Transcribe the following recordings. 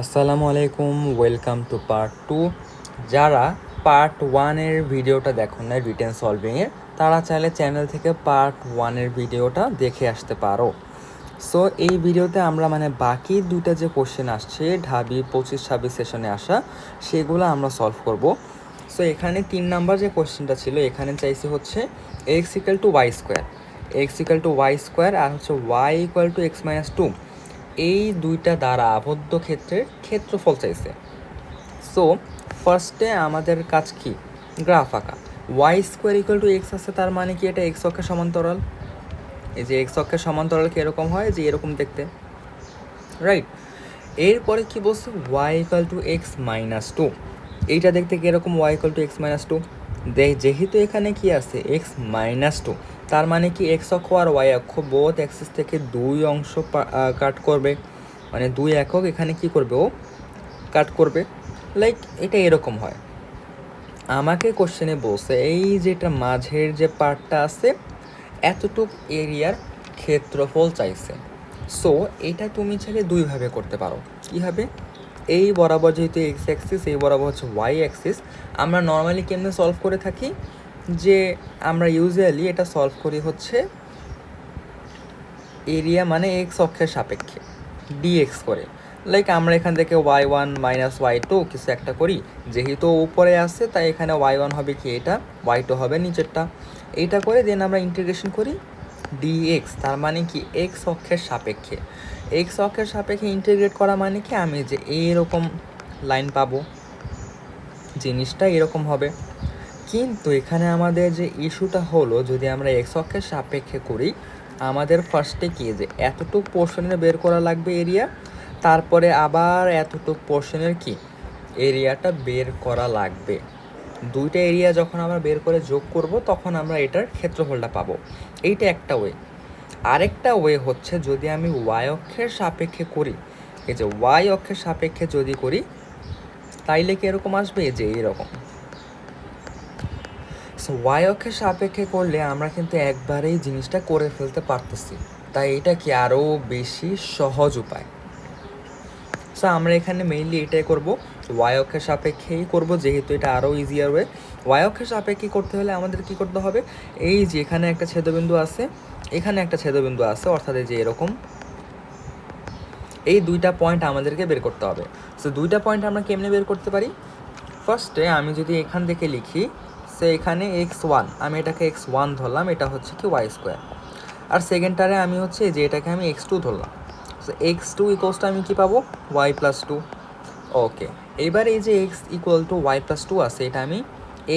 আসসালামু আলাইকুম, welcome to part 2। যারা পার্ট 1-এর ভিডিওটা দেখুন না রিটেন সলভিংয়ের, তারা চাইলে চ্যানেল থেকে পার্ট 1-এর ভিডিওটা দেখে আসতে পারো। সো এই ভিডিওতে আমরা বাকি দুটা যে কোশ্চেন আসছে ঢাবি 25-26 সেশনে আসা, সেগুলো আমরা সলভ করব। সো এখানে 3 নাম্বার যে কোশ্চেনটা ছিল, এখানে চাইছে হচ্ছে x equal to y square, x equal to y square আর হচ্ছে y equal to x minus 2, এই দুইটা দ্বারা আবদ্ধ ক্ষেত্রের ক্ষেত্রফল চাইছে। সো ফার্স্টে আমাদের কাজ কি, গ্রাফ আঁকা। Y square equal to x আছে, তার মানে কি এটা এক্স অক্ষের সমান্তরাল। এই যে এক্স অক্ষের সমান্তরাল কীরকম হয়, যে এরকম দেখতে, রাইট। এরপরে কি বলছে, y equal to x minus 2, এইটা দেখতে কীরকম, y equal to x minus 2। যেহেতু এখানে কি আছে এক্স মাইনাস 2, তার মানে কি এক্স অক্ষ আর ওয়াই অক্ষ বোথ অ্যাক্সিস থেকে দুই অংশ কাট করবে, মানে দুই একক এখানে কি করবে, ও কাট করবে। লাইক এটা এরকম হয়। আমাকে কোশ্চেনে বলছে এই যেটা মাঝের যে পার্টটা আছে, এতটুক এরিয়ার ক্ষেত্রফল চাইছে। সো এটা তুমি চাইলে দুইভাবে করতে পারো। কীভাবে, এই বরাবর যেহেতু এক্স অ্যাক্সিস, এই বরাবর হচ্ছে ওয়াই অ্যাক্সিস, আমরা নর্মালি কেমনে সলভ করে থাকি, যে আমরা ইউজুয়ালি এটা সলভ করি হচ্ছে এরিয়া মানে এক্স অক্ষের সাপেক্ষে ডিএক্স করে। লাইক আমরা এখান থেকে y1 মাইনাস y2 কিছু একটা করি, যেহেতু উপরে আসছে তাই এখানে y1 হবে কি এটা, y2 হবে নিচেরটা, এইটা করে দেন আমরা ইন্টিগ্রেশন করি dx, তার মানে কি এক্স অক্ষের সাপেক্ষে। এক্স অক্ষের সাপেক্ষে ইন্টিগ্রেট করা মানে কি, আমি যে এইরকম লাইন পাবো, জিনিসটা এরকম হবে। কিন্তু এখানে আমাদের যে ইস্যুটা হলো, যদি আমরা এক্স অক্ষের সাপেক্ষে করি, আমাদের ফার্স্টে কি যে এতটুক পোর্শনের বের করা লাগবে এরিয়া, তারপরে আবার এতটুক পোর্শনের কি এরিয়াটা বের করা লাগবে। দুইটা এরিয়া যখন আমরা বের করে যোগ করব, তখন আমরা এটার ক্ষেত্রফলটা পাবো। এইটা একটা ওয়ে। আরেকটা ওয়ে হচ্ছে, যদি আমি ওয়াই অক্ষের সাপেক্ষে করি, এই যে ওয়াই অক্ষের সাপেক্ষে যদি করি, তাইলে কি এরকম আসবে, যে এইরকম। সো ওয়াই অক্ষের সাপেক্ষে করলে আমরা কিন্তু একবারেই জিনিসটা করে ফেলতে পারতেছি, তাই এটা কি আরও বেশি সহজ উপায়। সো আমরা এখানে মেইনলি এটাই করব, ওয়াই অক্ষের সাপেক্ষেই করব, যেহেতু এটা আরও ইজিয়ার ওয়ে। ওয়াই অক্ষের সাপেক্ষে করতে হলে আমাদের কি করতে হবে, এই যে এখানে একটা ছেদবিন্দু আছে, এখানে একটা ছেদবিন্দু আছে, অর্থাৎ এই যে এরকম, এই দুইটা পয়েন্ট আমাদেরকে বের করতে হবে। সো দুইটা পয়েন্ট আমরা কেমনে বের করতে পারি, ফার্স্টে আমি যদি এখান থেকে লিখি, সে এখানে x1, আমি এটাকে x1 ধরলাম, এটা হচ্ছে কি ওয়াই স্কোয়ার। আর সেকেন্ডটারে আমি হচ্ছে যে এটাকে আমি x2 ধরলাম, সো x2 ইকুয়ালস টু আমি কী পাবো, y প্লাস 2। ওকে, এবার এই যে x equal to y plus 2 আছে, এটা আমি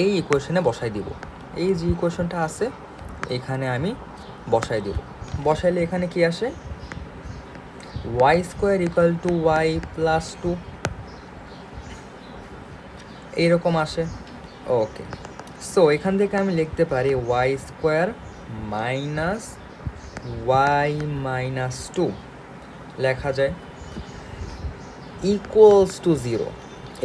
এই ইকুয়েশনে বসাই দিব। এই যে ইকুয়েশনটা আছে এখানে আমি বসাই দিব। বসাইলে এখানে কি আসে, y square equal to y plus 2, এইরকম আসে। ওকে, সো এখান থেকে আমি লিখতে পারি y square minus y minus 2 লেখা যায় ইকুয়ালস টু 0।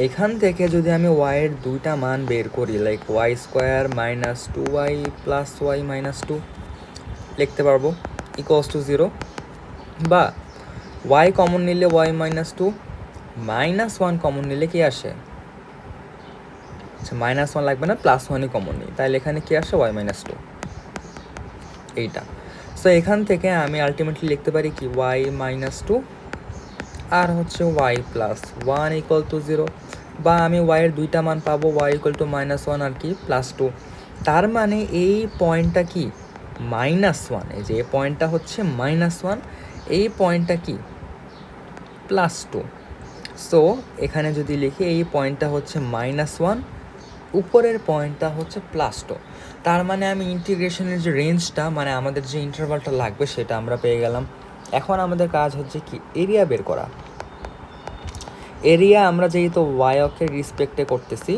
এখান থেকে যদি আমি ওয়াইয়ের দুইটা মান বের করি, like y square minus 2y plus y minus 2 লিখতে পারবো ইকুয়ালস টু 0, বা ওয়াই কমন নিলে ওয়াই মাইনাস 2, মাইনাস 1 কমন নিলে কি আসে, আচ্ছা মাইনাস 1 লাগবে না, প্লাস 1ই কমন নিই, তাহলে এখানে কি আসে, ওয়াই মাইনাস 2, এইটা। সো এখান থেকে আমি আলটিমেটলি লিখতে পারি কি, ওয়াই মাইনাস 2 আর হচ্ছে ওয়াই প্লাস 1 ইকুয়াল টু 0, বা আমি ওয়াইয়ের দুইটা মান পাবো, ওয়াই ইকুয়াল টু মাইনাস 1 আর কি প্লাস 2। তার মানে এই পয়েন্টটা কি মাইনাস 1, এই যে এই পয়েন্টটা হচ্ছে মাইনাস 1, এই পয়েন্টটা কি প্লাস 2। সো এখানে যদি লিখি, এই পয়েন্টটা হচ্ছে মাইনাস 1, উপরের পয়েন্টটা হচ্ছে প্লাস 2, তার মানে আমি ইন্টিগ্রেশনের যে রেঞ্জটা, মানে আমাদের যে ইন্টারভালটা লাগবে সেটা আমরা পেয়ে গেলাম। এখন আমাদের কাজ হচ্ছে কি, এরিয়া বের করা। এরিয়া আমরা যেহেতু ওয়াই অক্ষের রিসপেক্টে করতেছি,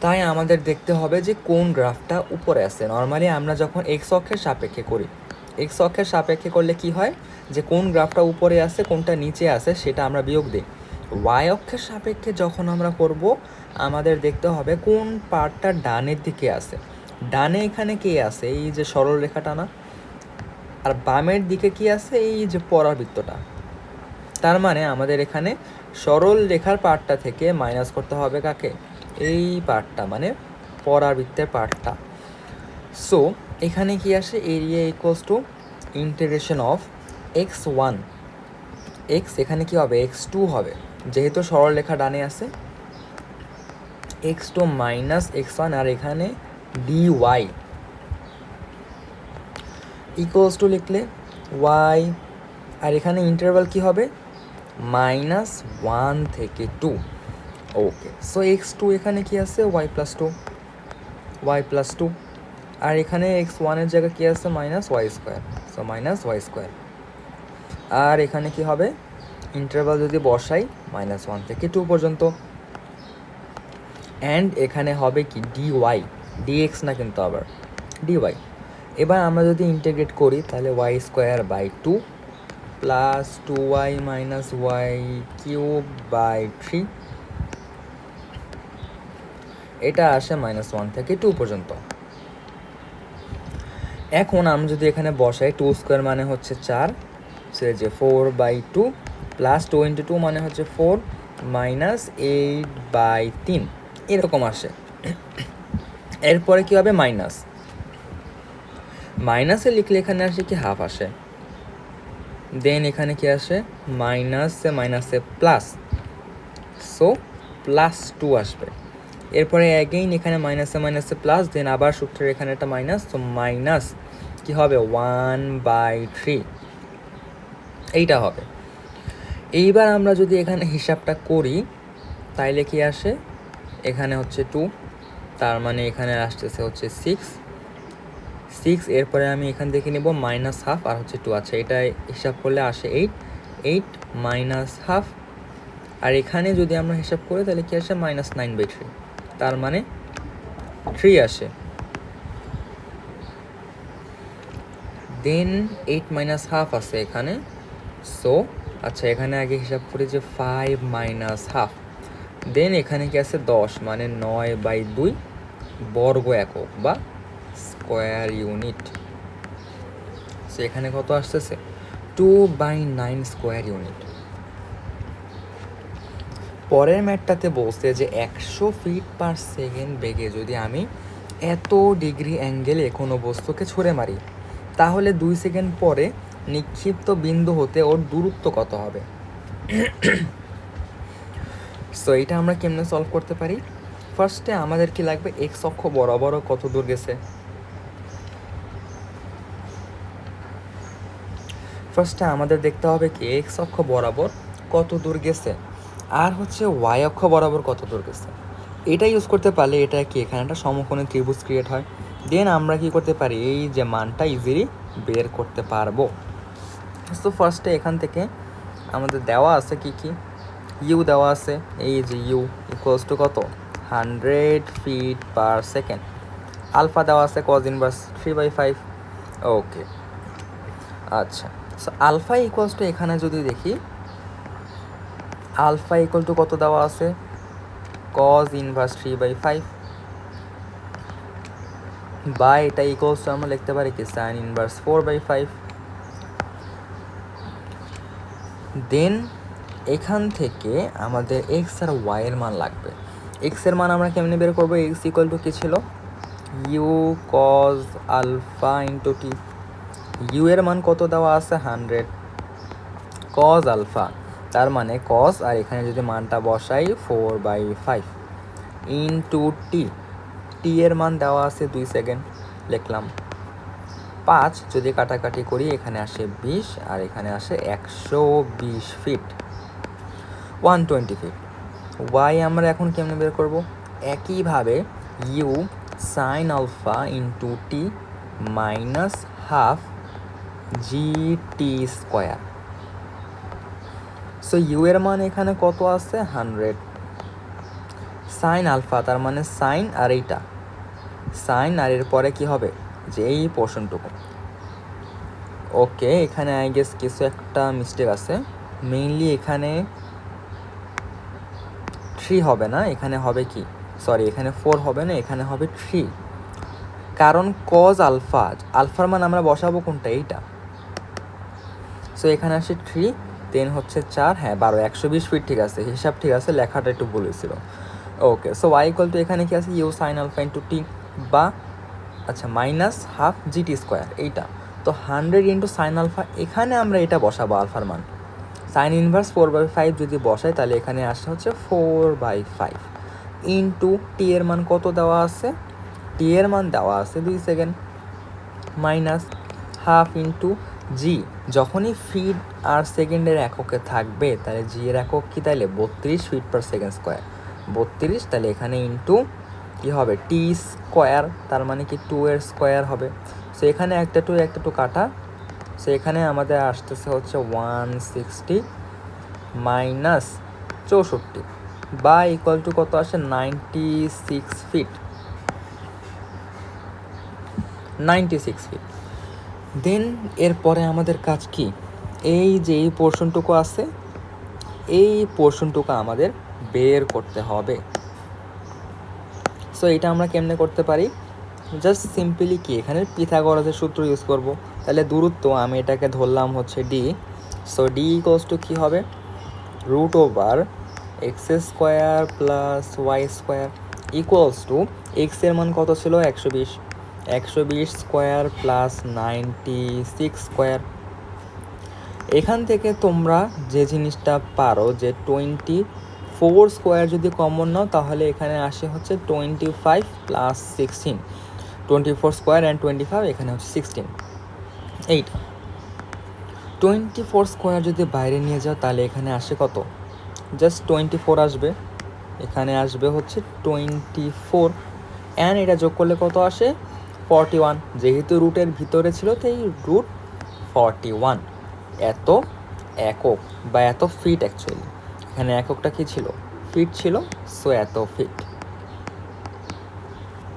তাই আমাদের দেখতে হবে যে কোন গ্রাফটা উপরে আছে। নর্মালি আমরা যখন এক্স অক্ষের সাপেক্ষে করি, এক্স অক্ষের সাপেক্ষে করলে কি হয়, যে কোন গ্রাফটা উপরে আছে কোনটা নিচে আছে সেটা আমরা বিয়োগ দিই। ওয়াই অক্ষের সাপেক্ষে যখন আমরা করব, আমাদের দেখতে হবে কোন পার্টটা ডানের দিকে আছে। ডানে এখানে কে আছে, এই যে সরল রেখাটা না, আর বামের দিকে কি আছে, এই যে পরাবৃত্তটা, তার মানে আমাদের এখানে সরল রেখার পার্টটা থেকে মাইনাস করতে হবে কাকে, এই পার্টটা, মানে পরাবৃত্তের পার্টটা। সো এখানে কি আসে, area equals to integration of x1 x, এখানে কি হবে x2 হবে, যেহেতু সরল রেখা ডানে আছে, x2 মাইনাস x1, আর এখানে dy ইকুয়ালস টু লিখলে y, আর এখানে ইন্টারভাল কি হবে -1 থেকে 2। ওকে, সো x2 এখানে কি আছে y+2, আর এখানে x1 এর জায়গায় কি আছে -y², সো -y², আর এখানে কি হবে ইন্টারভাল যদি বসাই -1 থেকে 2 পর্যন্ত, অ্যান্ড এখানে হবে কি dy, dx না কিন্তু আবার dy। এবার আমরা যদি ইন্টিগ্রেট করি তাহলে y²/2 plus 2y minus y³/3, এটা আসে -1 থেকে 2 পর্যন্ত। এখন আমরা যদি এখানে বসাই 2² মানে হচ্ছে 4, সে যে 4/2 প্লাস 2 × 2 মানে হচ্ছে 4 মাইনাস 8/3, এরকম আসে। এরপরে কি হবে মাইনাসে লিখলে এখানে আসে কি হাফ আসে, দেন এখানে কি আসে মাইনাসে প্লাস, সো +2 আসবে। এরপরে অ্যাগেইন এখানে মাইনাসে প্লাস, দেন আবার সূত্রের এখানে একটা মাইনাস, তো মাইনাস কি হবে 1/3, এইটা হবে। এইবার আমরা যদি এখানে হিসাবটা করি তাইলে কি আসে, এখানে হচ্ছে 2, তার মানে এখানে আসতেছে হচ্ছে 6, এরপরে আমি এখান থেকে নেব -1/2 আর হচ্ছে 2, আচ্ছা এটা হিসাব করলে আসে 8 -1/2, আর এখানে যদি আমরা হিসাব করি তাহলে কি আসে -9/3, তার মানে 3 আসে। দেন 8 -1/2 আছে এখানে, সো আচ্ছা এখানে আগে হিসাব করি যে 5 -1/2, দেন এখানে কি আছে 10, মানে 9/2 বর্গ একক বা স্কোয়ার ইউনিট, সো এখানে কত আসতেছে 2/9 স্কোয়ার ইউনিট। পরের ম্যাটটাতে বলছে যে 100 ফিট/সেকেন্ড বেগে যদি আমি এত ডিগ্রি অ্যাঙ্গেলে কোনো বস্তুকে ছুঁড়ে মারি তাহলে 2 সেকেন্ড পরে নিক্ষিপ্ত বিন্দু হতে ওর দূরত্ব কত হবে। সো এটা আমরা কেমনে সলভ করতে পারি, ফার্স্টে আমাদের কি লাগবে এক্স অক্ষ বরাবর কত দূর গেছে, ফার্স্টে আমাদের দেখতে হবে কি এক্স অক্ষ বরাবর কত দূর গেছে, আর হচ্ছে ওয়াই অক্ষ বরাবর কত দূর গেছে। এটা ইউজ করতে পারলে এটা কি এখানে একটা সমকোণী ত্রিভুজ ক্রিয়েট হয়, দেন আমরা কি করতে পারি এই যে মানটা ইজিলি বের করতে পারবো। সো ফার্স্টে এখান থেকে আমাদের দেওয়া আছে কি ইউ দেওয়া আছে, এই যে ইউ ইকুয়ালস টু কত 100 ফিট/সেকেন্ড, আলফা দেওয়া আছে cos ইনভার্স 3/5। ওকে, আচ্ছা, সো আলফা ইকুয়ালস টু এখানে যদি দেখি আলফা ইকুয়াল টু কত দেওয়া আছে cos ইনভার্স 3/5, বা এটা ইকুয়ালস টু আমরা লিখতে পারি কি sin ইনভার্স 4/5। দেন এখান থেকে আমাদের এক্স আর ওয়াই এর মান লাগবে। এক্স এর মান আমরা কেমনে বের করবো, এক্স ইকুয়াল টু কী ছিল u cos alpha into t, u এর মান কত দেওয়া আছে 100 cos আলফা, তার মানে cos, আর এখানে যদি মানটা বসাই 4/5 ইন্টু টি, টি এর মান দেওয়া আছে 2 সেকেন্ড, লিখলাম 5, যদি কাটাকাটি করি এখানে আসে 20 আর এখানে আসে 120 ফিট 120 ফিট। ওয়াই আমরা এখন কেমনে বের করব, একইভাবে u sine alpha into t minus half g t square. So u এর মান এখানে কত আছে 100, সাইন আলফা তার মানে সাইন, আর এইটা সাইন, আর এর পরে কি হবে যে এই পোর্শনটুকু। ওকে, এখানে আই গেস কিছু একটা মিস্টেক আছে, মেইনলি এখানে 3 হবে না, এখানে হবে কি সরি এখানে 4 হবে না, এখানে হবে 3, কারণ cos আলফার মান আমরা বসাবো কোনটা এইটা, সো এখানে আসে 3, দেন হচ্ছে 4, হ্যাঁ 12, 120 ফিট ঠিক আছে, হিসাব ঠিক আছে, লেখাটা একটু ভুল হয়েছিল। ওকে, সো y ইকুয়াল টু এখানে কি আছে, ইউ সাইন আলফা ইন্টু টি, বা আচ্ছা মাইনাস হাফ জিটি স্কোয়ার এইটা। তো 100 ইন্টু সাইন আলফা, এখানে আমরা এটা বসাবো আলফার মান। সাইন ইনভার্স 4/5 যদি বসাই তাহলে এখানে আসে হচ্ছে 4/5 ইন্টু টি এর মান কত দেওয়া আছে, টি এর মান দেওয়া আছে 2 সেকেন্ড, মাইনাস হাফ ইন্টু জি, যখনই ফিট আর সেকেন্ডের এককে থাকবে তাহলে জি এর একক কি, তাহলে 32 ফিট পার সেকেন্ড স্কোয়ার, 32, তাহলে এখানে ইন্টু কী হবে টি স্কোয়ার, তার মানে কি 2 এর স্কোয়ার হবে। সো এখানে একটা টু কাটা, সো এখানে আমাদের আসতেছে হচ্ছে 160 মাইনাস 64 বা ইকুয়াল টু কত আসে, 96 ফিট, 96 ফিট। দেন এরপরে আমাদের কাজ কি, এই যে এই পোর্শনটুকু আছে, এই পোর্শনটুকু আমাদের বের করতে হবে। সো এটা আমরা কেমনে করতে পারি, জাস্ট সিম্পলি কি এখানে পিথাগোরাসের সূত্র ইউজ করব। তাহলে দূরত্ব আমি এটাকে ধরলাম হচ্ছে d, so d equals to কী হবে, root over x square plus y square equals to এক্সের মান কত ছিল 120, 120 স্কোয়ার প্লাস 96 স্কোয়ার। এখান থেকে তোমরা যে জিনিসটা পারো যে 24 স্কোয়ার যদি কমন নাও তাহলে এখানে আসে হচ্ছে 25 প্লাস 16, 24 স্কোয়ার অ্যান্ড 25, এখানে হচ্ছে 16, এইটা 24 স্কোয়ার যদি বাইরে নিয়ে যাও তাহলে এখানে আসে কত, জাস্ট 24 আসবে, এখানে আসবে হচ্ছে 24 অ্যান্ড এটা যোগ করলে কত আসে 41, যেহেতু রুটের ভিতরে ছিল তাই রুট 41, এত একক বা এত ফিট, অ্যাকচুয়ালি এখানে এককটা কি ছিল, ফিট ছিল, সো এত ফিট।